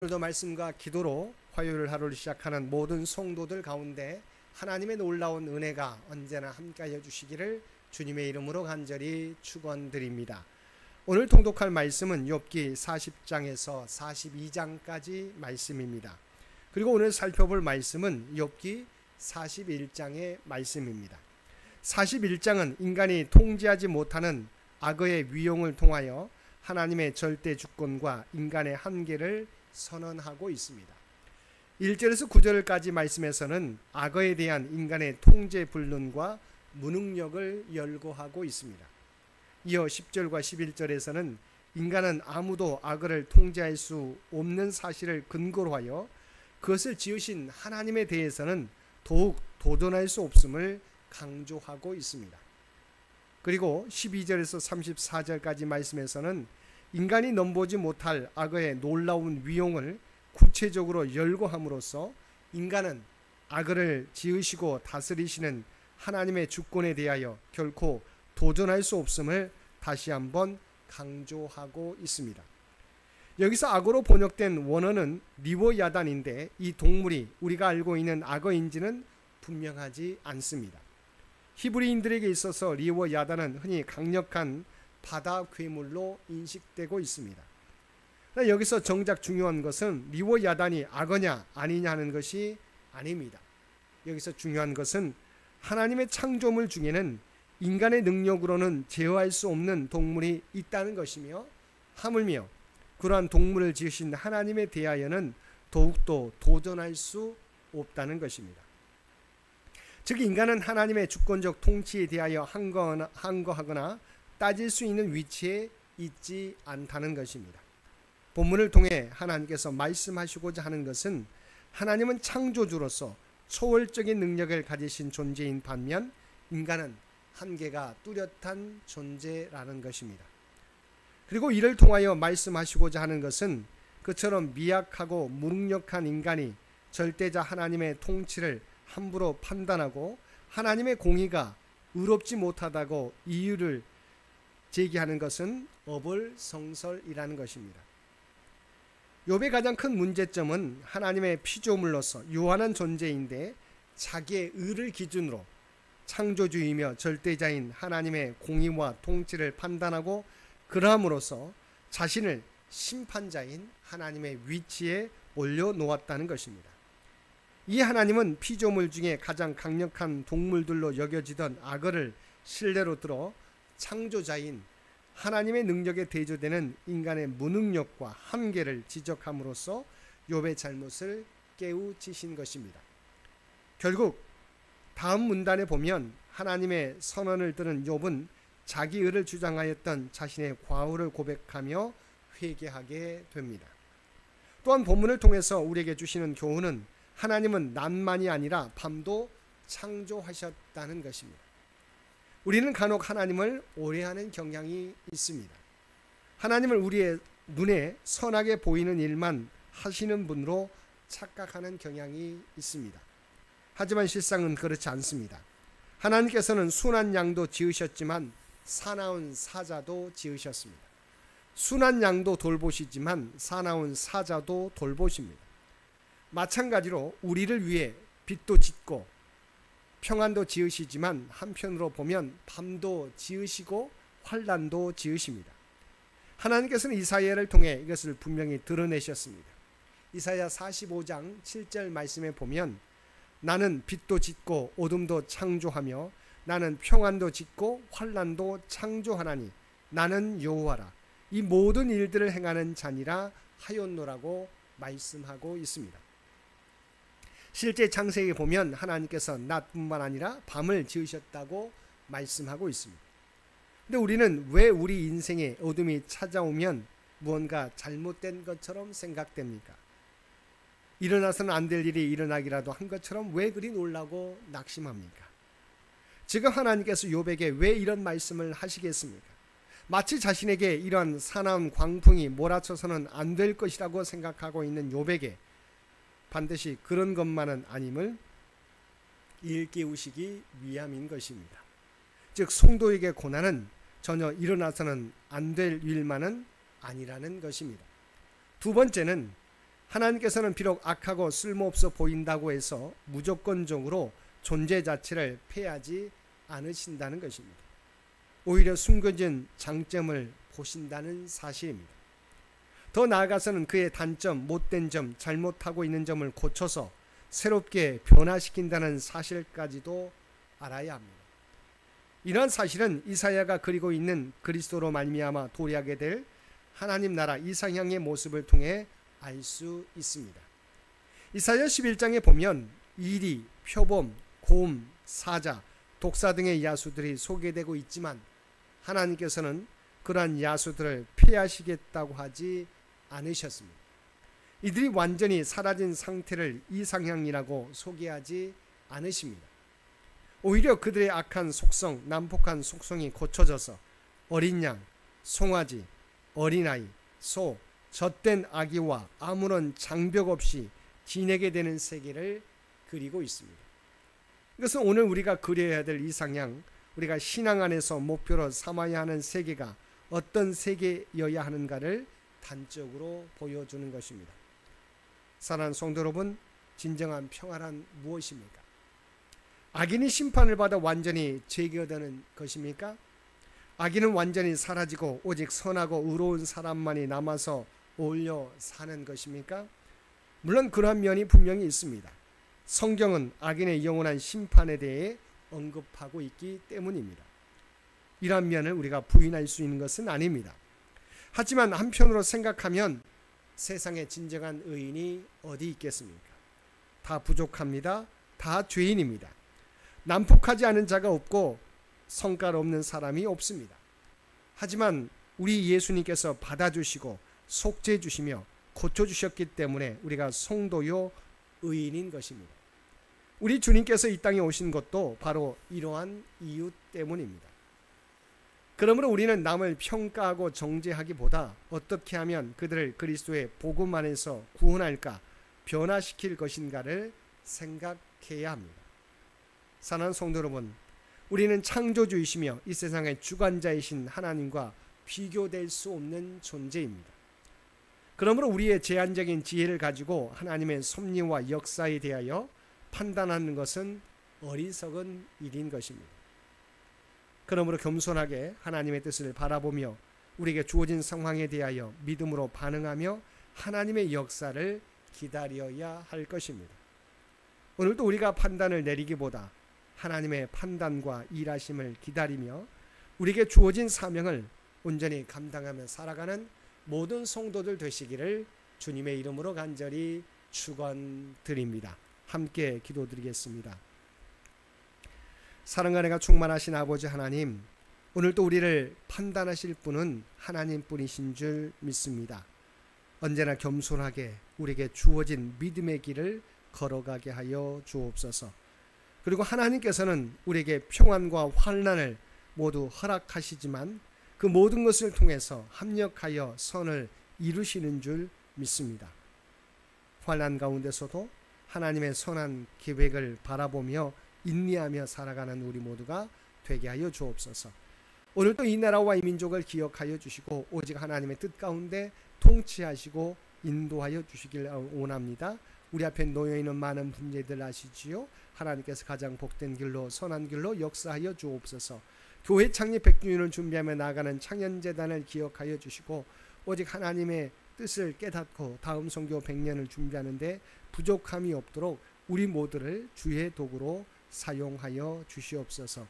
오늘도 말씀과 기도로 화요일 하루를 시작하는 모든 성도들 가운데 하나님의 놀라운 은혜가 언제나 함께하여 주시기를 주님의 이름으로 간절히 축원드립니다. 오늘 통독할 말씀은 욥기 40장에서 42장까지 말씀입니다. 그리고 오늘 살펴볼 말씀은 욥기 41장의 말씀입니다. 41장은 인간이 통제하지 못하는 악의 위용을 통하여 하나님의 절대 주권과 인간의 한계를 선언하고 있습니다. 1절에서 9절까지 말씀에서는 악어에 대한 인간의 통제 불능과 무능력을 열거하고 있습니다. 이어 10절과 11절에서는 인간은 아무도 악어를 통제할 수 없는 사실을 근거로 하여 그것을 지으신 하나님에 대해서는 더욱 도전할 수 없음을 강조하고 있습니다. 그리고 12절에서 34절까지 말씀에서는 인간이 넘보지 못할 악어의 놀라운 위용을 구체적으로 열거함으로써 인간은 악어를 지으시고 다스리시는 하나님의 주권에 대하여 결코 도전할 수 없음을 다시 한번 강조하고 있습니다. 여기서 악어로 번역된 원어는 리워야단인데 이 동물이 우리가 알고 있는 악어인지는 분명하지 않습니다. 히브리인들에게 있어서 리워야단은 흔히 강력한 바다 괴물로 인식되고 있습니다. 여기서 정작 중요한 것은 리워야단이 악어냐 아니냐 하는 것이 아닙니다. 여기서 중요한 것은 하나님의 창조물 중에는 인간의 능력으로는 제어할 수 없는 동물이 있다는 것이며 하물며 그러한 동물을 지으신 하나님에 대하여는 더욱더 도전할 수 없다는 것입니다. 즉 인간은 하나님의 주권적 통치에 대하여 항거하거나 따질 수 있는 위치에 있지 않다는 것입니다. 본문을 통해 하나님께서 말씀하시고자 하는 것은 하나님은 창조주로서 초월적인 능력을 가지신 존재인 반면 인간은 한계가 뚜렷한 존재라는 것입니다. 그리고 이를 통하여 말씀하시고자 하는 것은 그처럼 미약하고 무능력한 인간이 절대자 하나님의 통치를 함부로 판단하고 하나님의 공의가 의롭지 못하다고 이유를 제기하는 것은 어불성설이라는 것입니다. 욥의 가장 큰 문제점은 하나님의 피조물로서 유한한 존재인데 자기의 의를 기준으로 창조주이며 절대자인 하나님의 공의와 통치를 판단하고 그러함으로써 자신을 심판자인 하나님의 위치에 올려놓았다는 것입니다. 이 하나님은 피조물 중에 가장 강력한 동물들로 여겨지던 악어를 실내로 들어 창조자인 하나님의 능력에 대조되는 인간의 무능력과 한계를 지적함으로써 욥의 잘못을 깨우치신 것입니다. 결국 다음 문단에 보면 하나님의 선언을 들은 욥은 자기 의를 주장하였던 자신의 과오를 고백하며 회개하게 됩니다. 또한 본문을 통해서 우리에게 주시는 교훈은 하나님은 낮만이 아니라 밤도 창조하셨다는 것입니다. 우리는 간혹 하나님을 오해하는 경향이 있습니다. 하나님을 우리의 눈에 선하게 보이는 일만 하시는 분으로 착각하는 경향이 있습니다. 하지만 실상은 그렇지 않습니다. 하나님께서는 순한 양도 지으셨지만 사나운 사자도 지으셨습니다. 순한 양도 돌보시지만 사나운 사자도 돌보십니다. 마찬가지로 우리를 위해 빛도 짓고 평안도 지으시지만 한편으로 보면 밤도 지으시고 환난도 지으십니다. 하나님께서는 이사야를 통해 이것을 분명히 드러내셨습니다. 이사야 45장 7절 말씀에 보면 나는 빛도 짓고 어둠도 창조하며 나는 평안도 짓고 환난도 창조하나니 나는 여호와라. 이 모든 일들을 행하는 자니라 하였노라고 말씀하고 있습니다. 실제 창세기에 보면 하나님께서 낮뿐만 아니라 밤을 지으셨다고 말씀하고 있습니다. 근데 우리는 왜 우리 인생에 어둠이 찾아오면 무언가 잘못된 것처럼 생각됩니까? 일어나서는 안 될 일이 일어나기라도 한 것처럼 왜 그리 놀라고 낙심합니까? 지금 하나님께서 욥에게 왜 이런 말씀을 하시겠습니까? 마치 자신에게 이런 사나운 광풍이 몰아쳐서는 안 될 것이라고 생각하고 있는 욥에게 반드시 그런 것만은 아님을 일깨우시기 위함인 것입니다. 즉 성도에게 고난은 전혀 일어나서는 안 될 일만은 아니라는 것입니다. 두 번째는 하나님께서는 비록 악하고 쓸모없어 보인다고 해서 무조건적으로 존재 자체를 폐하지 않으신다는 것입니다. 오히려 숨겨진 장점을 보신다는 사실입니다. 더 나아가서는 그의 단점, 못된 점, 잘못하고 있는 점을 고쳐서 새롭게 변화시킨다는 사실까지도 알아야 합니다. 이러한 사실은 이사야가 그리고 있는 그리스도로 말미암아 도래하게 될 하나님 나라 이상향의 모습을 통해 알 수 있습니다. 이사야 11장에 보면 이리, 표범, 곰, 사자, 독사 등의 야수들이 소개되고 있지만 하나님께서는 그러한 야수들을 폐하시겠다고 하지 않으셨습니다. 이들이 완전히 사라진 상태를 이상향이라고 소개하지 않으십니다. 오히려 그들의 악한 속성, 난폭한 속성이 고쳐져서 어린 양, 송아지, 어린아이, 소, 젖된 아기와 아무런 장벽 없이 지내게 되는 세계를 그리고 있습니다. 이것은 오늘 우리가 그려야 될 이상향, 우리가 신앙 안에서 목표로 삼아야 하는 세계가 어떤 세계여야 하는가를 단적으로 보여주는 것입니다. 사랑하는 성도 여러분, 진정한 평화란 무엇입니까? 악인이 심판을 받아 완전히 제거되는 것입니까? 악인은 완전히 사라지고 오직 선하고 의로운 사람만이 남아서 어울려 사는 것입니까? 물론 그러한 면이 분명히 있습니다. 성경은 악인의 영원한 심판에 대해 언급하고 있기 때문입니다. 이러한 면을 우리가 부인할 수 있는 것은 아닙니다. 하지만 한편으로 생각하면 세상에 진정한 의인이 어디 있겠습니까? 다 부족합니다. 다 죄인입니다. 난폭하지 않은 자가 없고 성깔 없는 사람이 없습니다. 하지만 우리 예수님께서 받아주시고 속죄해 주시며 고쳐주셨기 때문에 우리가 성도요 의인인 것입니다. 우리 주님께서 이 땅에 오신 것도 바로 이러한 이유 때문입니다. 그러므로 우리는 남을 평가하고 정죄하기보다 어떻게 하면 그들을 그리스도의 복음 안에서 구원할까, 변화시킬 것인가를 생각해야 합니다. 사랑하는 성도 여러분, 우리는 창조주이시며 이 세상의 주관자이신 하나님과 비교될 수 없는 존재입니다. 그러므로 우리의 제한적인 지혜를 가지고 하나님의 섭리와 역사에 대하여 판단하는 것은 어리석은 일인 것입니다. 그러므로 겸손하게 하나님의 뜻을 바라보며 우리에게 주어진 상황에 대하여 믿음으로 반응하며 하나님의 역사를 기다려야 할 것입니다. 오늘도 우리가 판단을 내리기보다 하나님의 판단과 일하심을 기다리며 우리에게 주어진 사명을 온전히 감당하며 살아가는 모든 성도들 되시기를 주님의 이름으로 간절히 축원드립니다. 함께 기도드리겠습니다. 사랑과 은혜가 충만하신 아버지 하나님, 오늘도 우리를 판단하실 분은 하나님뿐이신 줄 믿습니다. 언제나 겸손하게 우리에게 주어진 믿음의 길을 걸어가게 하여 주옵소서. 그리고 하나님께서는 우리에게 평안과 환난을 모두 허락하시지만 그 모든 것을 통해서 합력하여 선을 이루시는 줄 믿습니다. 환난 가운데서도 하나님의 선한 계획을 바라보며 인내하며 살아가는 우리 모두가 되게 하여 주옵소서. 오늘도 이 나라와 이 민족을 기억하여 주시고 오직 하나님의 뜻 가운데 통치하시고 인도하여 주시길 원합니다. 우리 앞에 놓여있는 많은 문제들 아시지요? 하나님께서 가장 복된 길로 선한 길로 역사하여 주옵소서. 교회 창립 100주년을 준비하며 나아가는 창현재단을 기억하여 주시고 오직 하나님의 뜻을 깨닫고 다음 선교 100년을 준비하는데 부족함이 없도록 우리 모두를 주의 도구로 사용하여 주시옵소서.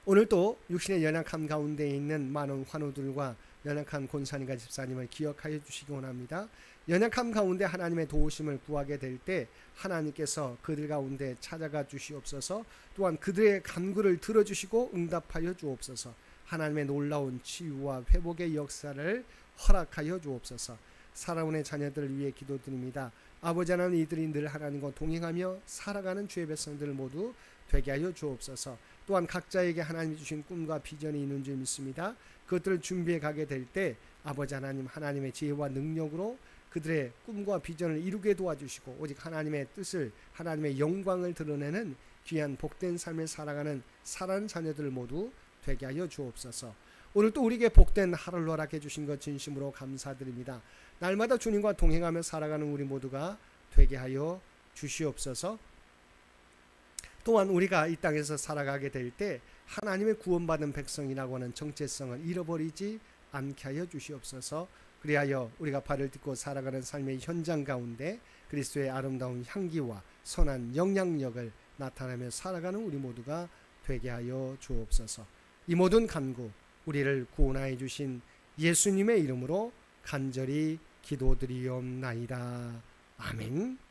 오늘도 육신의 연약함 가운데 있는 많은 환우들과 연약한 권사님과 집사님을 기억하여 주시기 원합니다. 연약함 가운데 하나님의 도우심을 구하게 될 때 하나님께서 그들 가운데 찾아가 주시옵소서. 또한 그들의 간구를 들어주시고 응답하여 주옵소서. 하나님의 놀라운 치유와 회복의 역사를 허락하여 주옵소서. 살아오는 자녀들을 위해 기도드립니다. 아버지 하나님, 이들이 늘 하나님과 동행하며 살아가는 주의 백성들 모두 되게 하여 주옵소서. 또한 각자에게 하나님이 주신 꿈과 비전이 있는 줄 믿습니다. 그것들을 준비해 가게 될 때 아버지 하나님, 하나님의 지혜와 능력으로 그들의 꿈과 비전을 이루게 도와주시고 오직 하나님의 뜻을, 하나님의 영광을 드러내는 귀한 복된 삶을 살아가는 사랑하는 자녀들 모두 되게 하여 주옵소서. 오늘 또 우리에게 복된 하루를 허락해 주신 것 진심으로 감사드립니다. 날마다 주님과 동행하며 살아가는 우리 모두가 되게 하여 주시옵소서. 또한 우리가 이 땅에서 살아가게 될 때 하나님의 구원받은 백성이라고 하는 정체성을 잃어버리지 않게 하여 주시옵소서. 그리하여 우리가 발을 딛고 살아가는 삶의 현장 가운데 그리스도의 아름다운 향기와 선한 영향력을 나타내며 살아가는 우리 모두가 되게 하여 주옵소서. 이 모든 간구 우리를 구원하여 주신 예수님의 이름으로 간절히 기도드리옵나이다. 아멘.